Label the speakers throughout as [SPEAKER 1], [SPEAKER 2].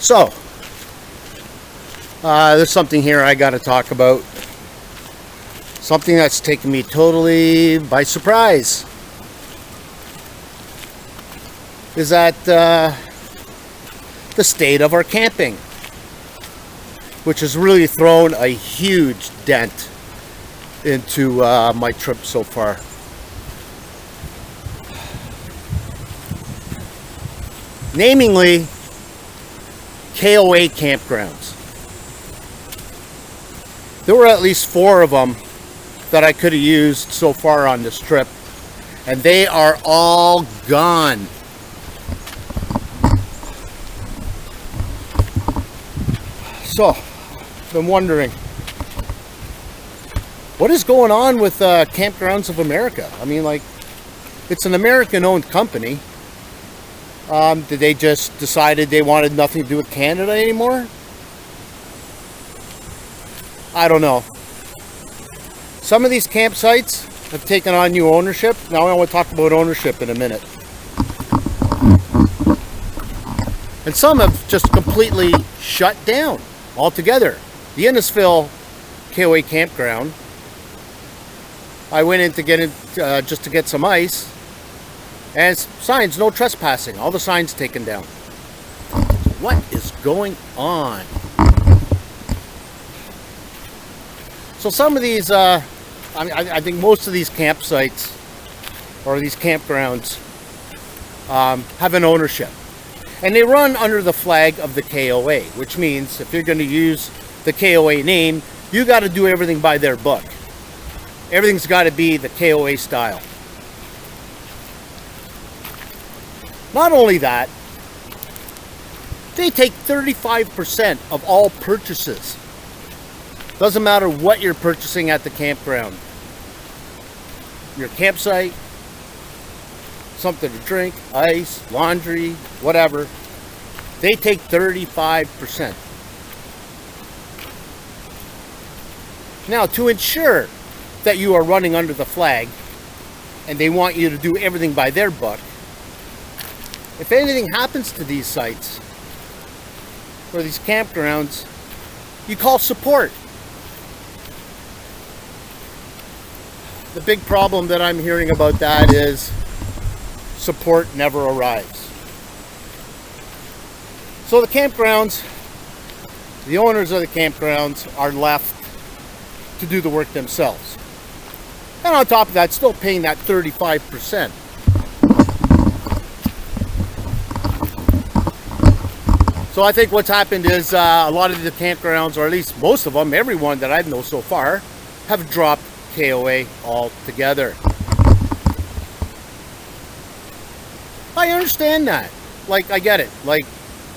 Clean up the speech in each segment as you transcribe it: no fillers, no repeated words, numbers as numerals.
[SPEAKER 1] So, there's something here I got to talk about. Something that's taken me totally by surprise. Is that the state of our camping, which has really thrown a huge dent into my trip so far. Namely, KOA campgrounds. There were at least 4 of them that I could have used so far on this trip, and they are all gone. So, I'm wondering, what is going on with Campgrounds of America? I mean, like, it's an American-owned company. Did they just decided they wanted nothing to do with Canada anymore? I don't know. Some of these campsites have taken on new ownership. Now I want to talk about ownership in a minute. And some have just completely shut down altogether. The Innisfil KOA campground, I went in to get just to get some ice, and signs, no trespassing. All the signs taken down. What is going on? So some of these, I think most of these campsites or these campgrounds have an ownership, and they run under the flag of the KOA, which means if you're going to use the KOA name, you got to do everything by their book. Everything's got to be the KOA style. Not only that, they take 35% of all purchases. Doesn't matter what you're purchasing at the campground. Your campsite, something to drink, ice, laundry, whatever. They take 35%. Now, to ensure that you are running under the flag, and they want you to do everything by their book, if anything happens to these sites or these campgrounds, you call support. The big problem that I'm hearing about that is support never arrives. So the campgrounds, the owners of the campgrounds are left to do the work themselves. And on top of that, still paying that 35%. So I think what's happened is a lot of the campgrounds, or at least most of them, everyone that I know so far, have dropped KOA altogether. I understand that. Like, I get it. Like,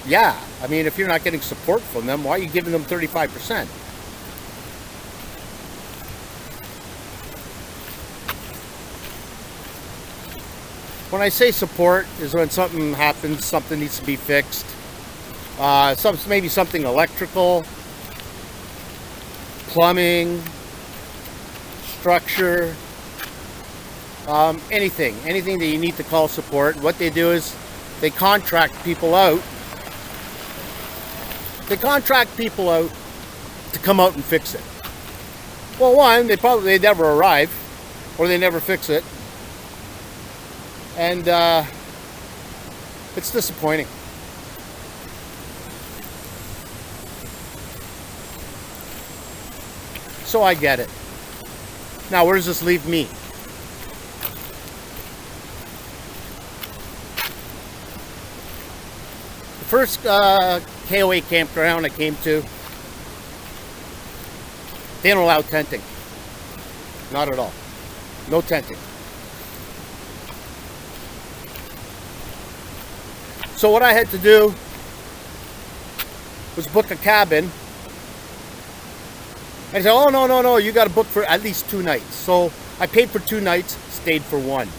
[SPEAKER 1] yeah. I mean, if you're not getting support from them, why are you giving them 35%? When I say support is when something happens, something needs to be fixed. Maybe something electrical, plumbing, structure, anything that you need to call support. What they do is they contract people out. They contract people out to come out and fix it. Well, one, they never arrive, or they never fix it, and it's disappointing. So I get it. Now, where does this leave me? The first KOA campground I came to, they don't allow tenting. Not at all. No tenting. So what I had to do was book a cabin. I said, oh, no, you got to book for at least 2 nights. So I paid for 2 nights, stayed for 1.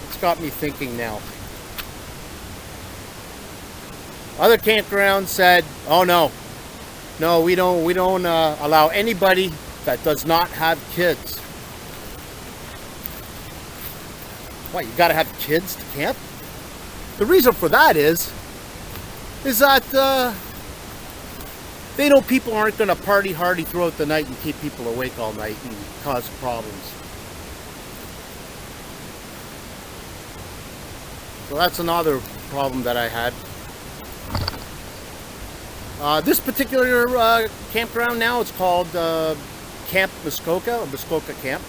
[SPEAKER 1] It's got me thinking now. Other campgrounds said, oh, no, we don't allow anybody that does not have kids. What, you got to have kids to camp? The reason for that is that they know people aren't going to party hardy throughout the night and keep people awake all night and cause problems. So that's another problem that I had. This particular campground now, it's called Camp Muskoka, or Muskoka Camp.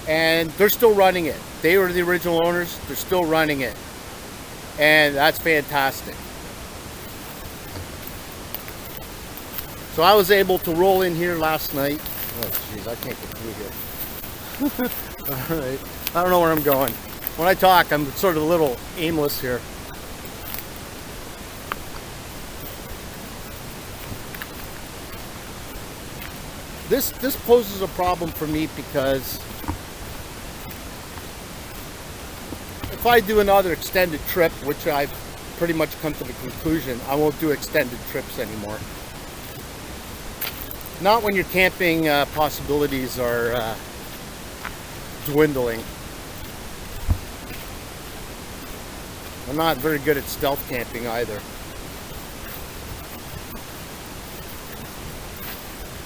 [SPEAKER 1] And they're still running it. They were the original owners. They're still running it. And that's fantastic. So I was able to roll in here last night. Oh jeez, I can't get through here. Alright, I don't know where I'm going. When I talk, I'm sort of a little aimless here. This poses a problem for me because if I do another extended trip, which I've pretty much come to the conclusion, I won't do extended trips anymore. Not when your camping possibilities are dwindling. I'm not very good at stealth camping either.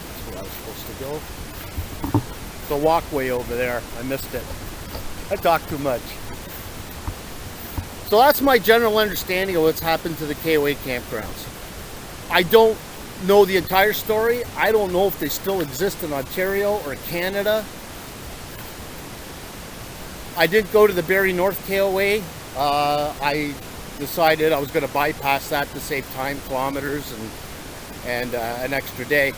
[SPEAKER 1] That's where I was supposed to go. The walkway over there, I missed it. I talk too much. So that's my general understanding of what's happened to the KOA campgrounds. I don't know the entire story. I don't know if they still exist in Ontario or Canada. I didn't go to the Barrie North KOA. I decided I was going to bypass that to save time, kilometers, and an extra day.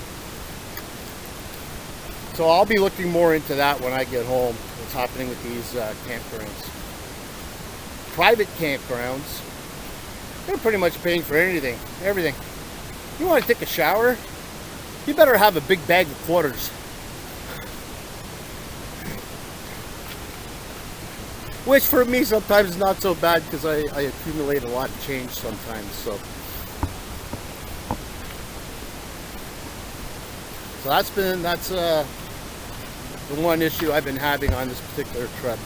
[SPEAKER 1] So I'll be looking more into that when I get home, what's happening with these campgrounds. Private campgrounds, they're pretty much paying for anything, everything. You want to take a shower? You better have a big bag of quarters. Which for me sometimes is not so bad because I accumulate a lot of change sometimes. So that's the one issue I've been having on this particular trip.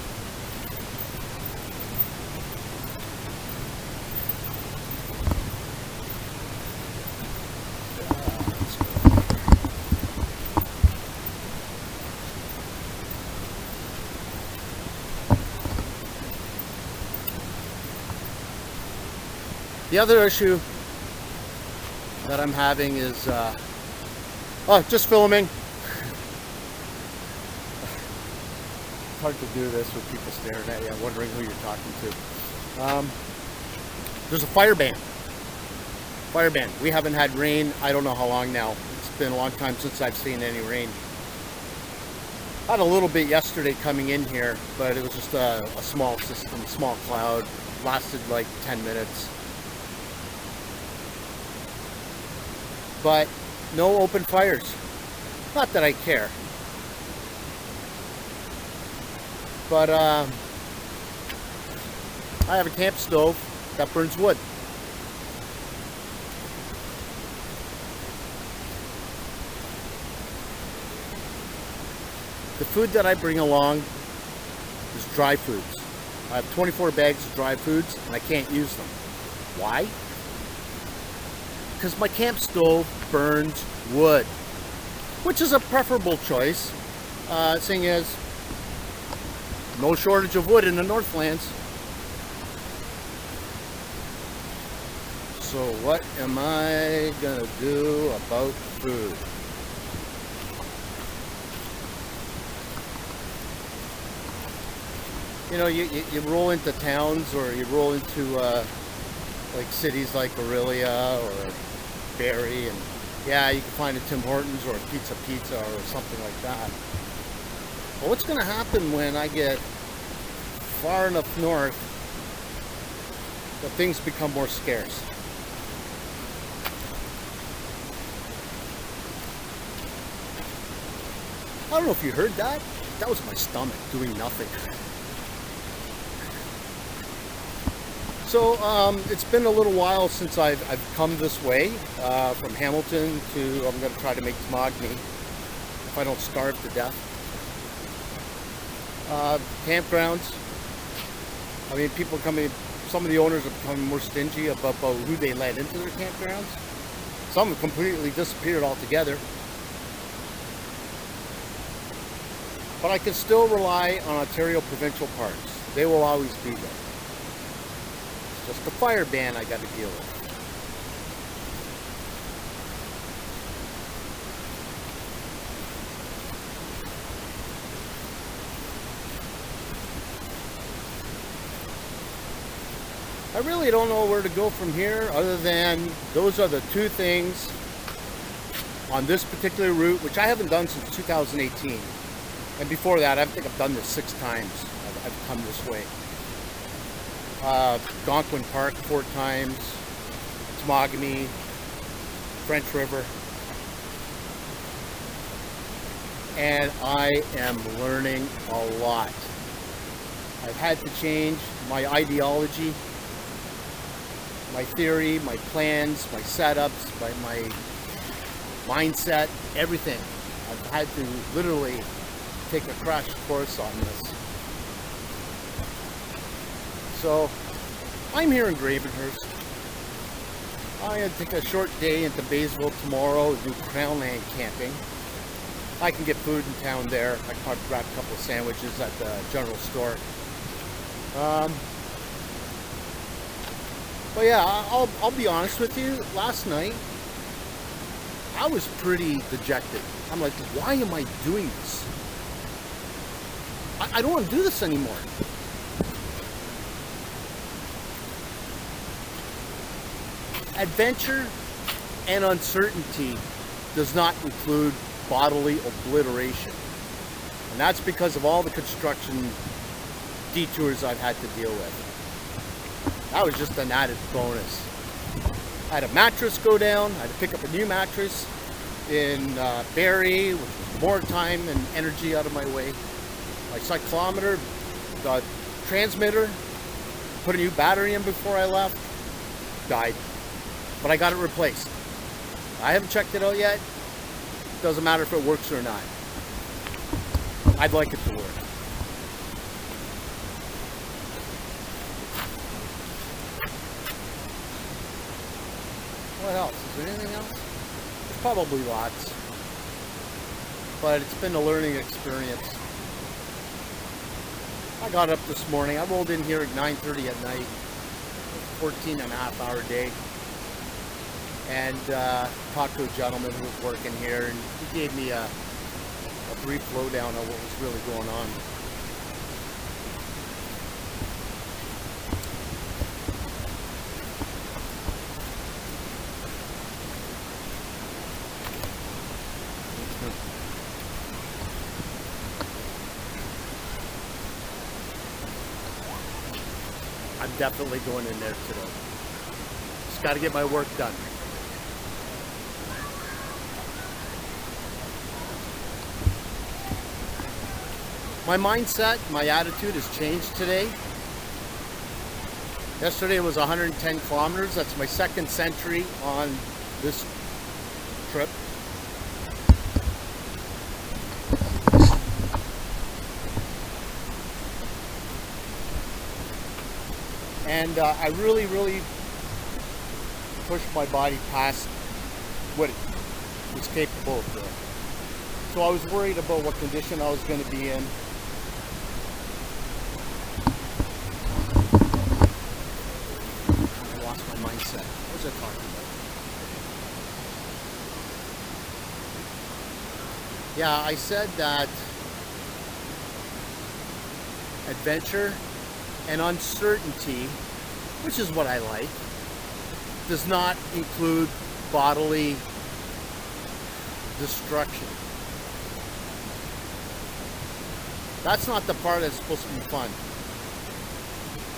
[SPEAKER 1] The other issue that I'm having is, just filming. It's hard to do this with people staring at you, wondering who you're talking to. There's a fire ban. Fire ban. We haven't had rain, I don't know how long now. It's been a long time since I've seen any rain. I had a little bit yesterday coming in here, but it was just a small system, small cloud. Lasted like 10 minutes. But no open fires. Not that I care. But I have a camp stove that burns wood. The food that I bring along is dry foods. I have 24 bags of dry foods and I can't use them. Why? Because my camp stove burns wood, which is a preferable choice, seeing as no shortage of wood in the Northlands. So what am I gonna do about food? You know, you roll into towns or you roll into like cities like Aurelia or Barrie, and yeah, you can find a Tim Hortons or a Pizza or something like that. But what's going to happen when I get far enough north that things become more scarce? I don't know if you heard that. That was my stomach doing nothing. So it's been a little while since I've come this way from Hamilton to, I'm going to try to make Temagami if I don't starve to death. Campgrounds, I mean, people coming, some of the owners are becoming more stingy about who they let into their campgrounds. Some have completely disappeared altogether. But I can still rely on Ontario provincial parks. They will always be there. It's just the fire ban I got to deal with. I really don't know where to go from here other than those are the two things on this particular route, which I haven't done since 2018. And before that, I think I've done this 6 times. I've come this way. Algonquin Park 4 times, Temagami, French River. And I am learning a lot. I've had to change my ideology, my theory, my plans, my setups, my mindset, everything. I've had to literally take a crash course on this. So, I'm here in Gravenhurst. I'm going to take a short day into Baysville tomorrow, do Crownland camping. I can get food in town there. I can probably grab a couple of sandwiches at the general store. But yeah, I'll be honest with you. Last night, I was pretty dejected. I'm like, why am I doing this? I don't want to do this anymore. Adventure and uncertainty does not include bodily obliteration. And that's because of all the construction detours I've had to deal with. That was just an added bonus. I had a mattress go down. I had to pick up a new mattress in Barrie, which was more time and energy out of my way. My cyclometer, the transmitter, put a new battery in before I left, died. But I got it replaced. I haven't checked it out yet. Doesn't matter if it works or not. I'd like it to work. What else? Is there anything else? There's probably lots. But it's been a learning experience. I got up this morning. I rolled in here at 9:30 at night. 14.5-hour day. And talked to a gentleman who was working here, and he gave me a brief lowdown on what was really going on. I'm definitely going in there today. Just got to get my work done. My mindset, my attitude has changed today. Yesterday was 110 kilometers. That's my second century on this trip. And I really pushed my body past what it was capable of doing. So I was worried about what condition I was going to be in. I lost my mindset. What was I talking about? Yeah, I said that adventure and uncertainty, which is what I like, does not include bodily destruction. That's not the part that's supposed to be fun.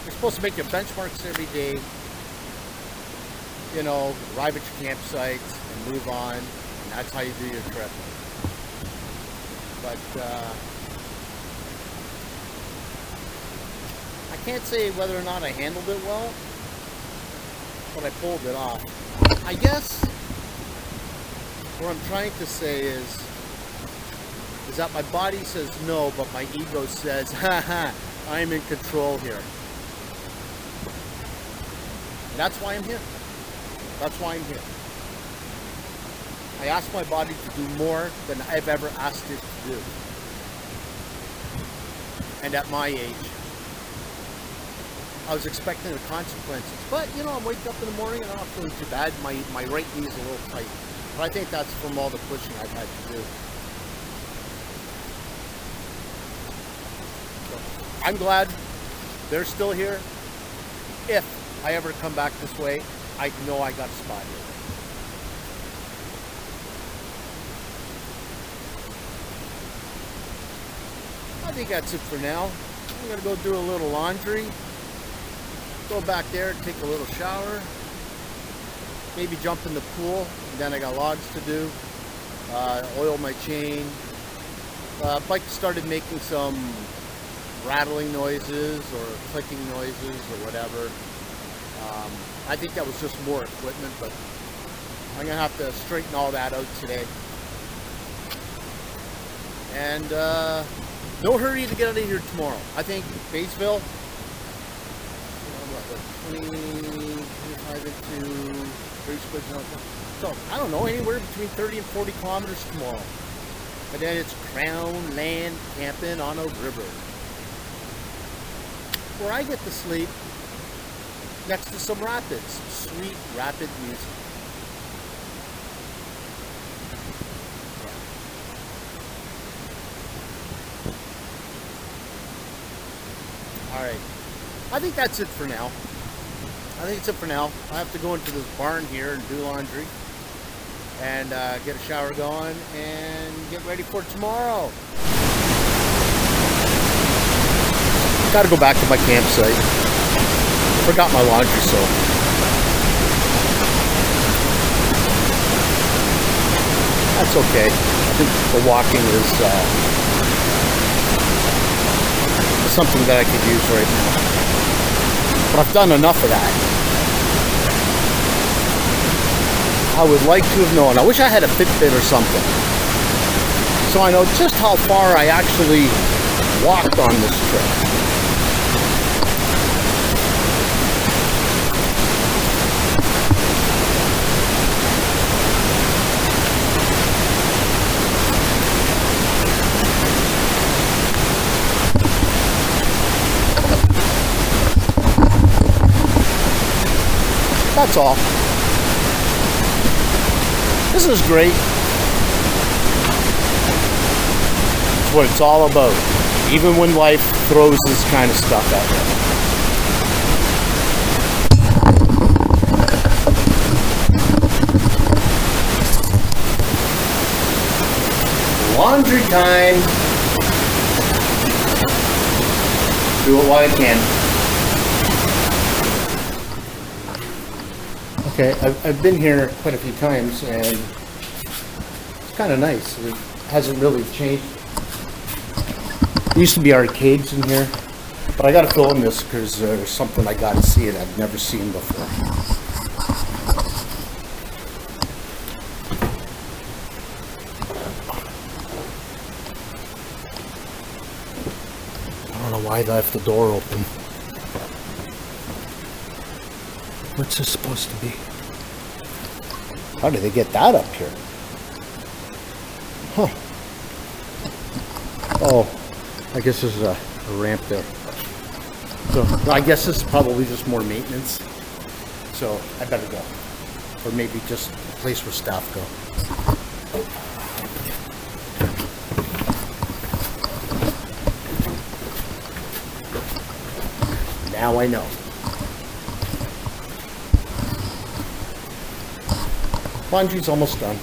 [SPEAKER 1] You're supposed to make your benchmarks every day, you know, arrive at your campsite and move on, and that's how you do your trip. But I can't say whether or not I handled it well, but I pulled it off. I guess what I'm trying to say is that my body says no, but my ego says, haha, I'm in control here. That's why I'm here. That's why I'm here. I asked my body to do more than I've ever asked it to do. And at my age, I was expecting the consequences. But, you know, I'm waking up in the morning and I'm not feeling too bad. My right knee is a little tight. But I think that's from all the pushing I've had to do. So, I'm glad they're still here. If I ever come back this way, I know I got a spot here. I think that's it for now. I'm gonna go do a little laundry, go back there, take a little shower, maybe jump in the pool, and then I got logs to do, oil my chain. Bike started making some rattling noises or clicking noises or whatever. I think that was just more equipment, but I'm gonna have to straighten all that out today. And no hurry to get out of here tomorrow. I think Baysville, 25 into Bracebridge. So I don't know, anywhere between 30 and 40 kilometers tomorrow. But then it's Crown Land camping on a river, where I get to sleep next to some rapids, sweet rapid music. Alright, I think that's it for now. I have to go into this barn here and do laundry and get a shower going and get ready for tomorrow. Gotta go back to my campsite. Forgot my laundry soap. That's okay. I think the walking is something that I could use right now. But I've done enough of that. I would like to have known. I wish I had a Fitbit or something, so I know just how far I actually walked on this trip. That's all. This is great. It's what it's all about. Even when life throws this kind of stuff at you. Laundry time. Do it while I can. Okay, I've been here quite a few times, and it's kind of nice. It hasn't really changed. There used to be arcades in here, but I got to film this because there's something I got to see that I've never seen before. I don't know why I left the door open. What's this supposed to be? How did they get that up here? Huh. Oh, I guess there's a ramp there. So I guess this is probably just more maintenance. So I better go. Or maybe just a place where staff go. Now I know. Laundry's almost done.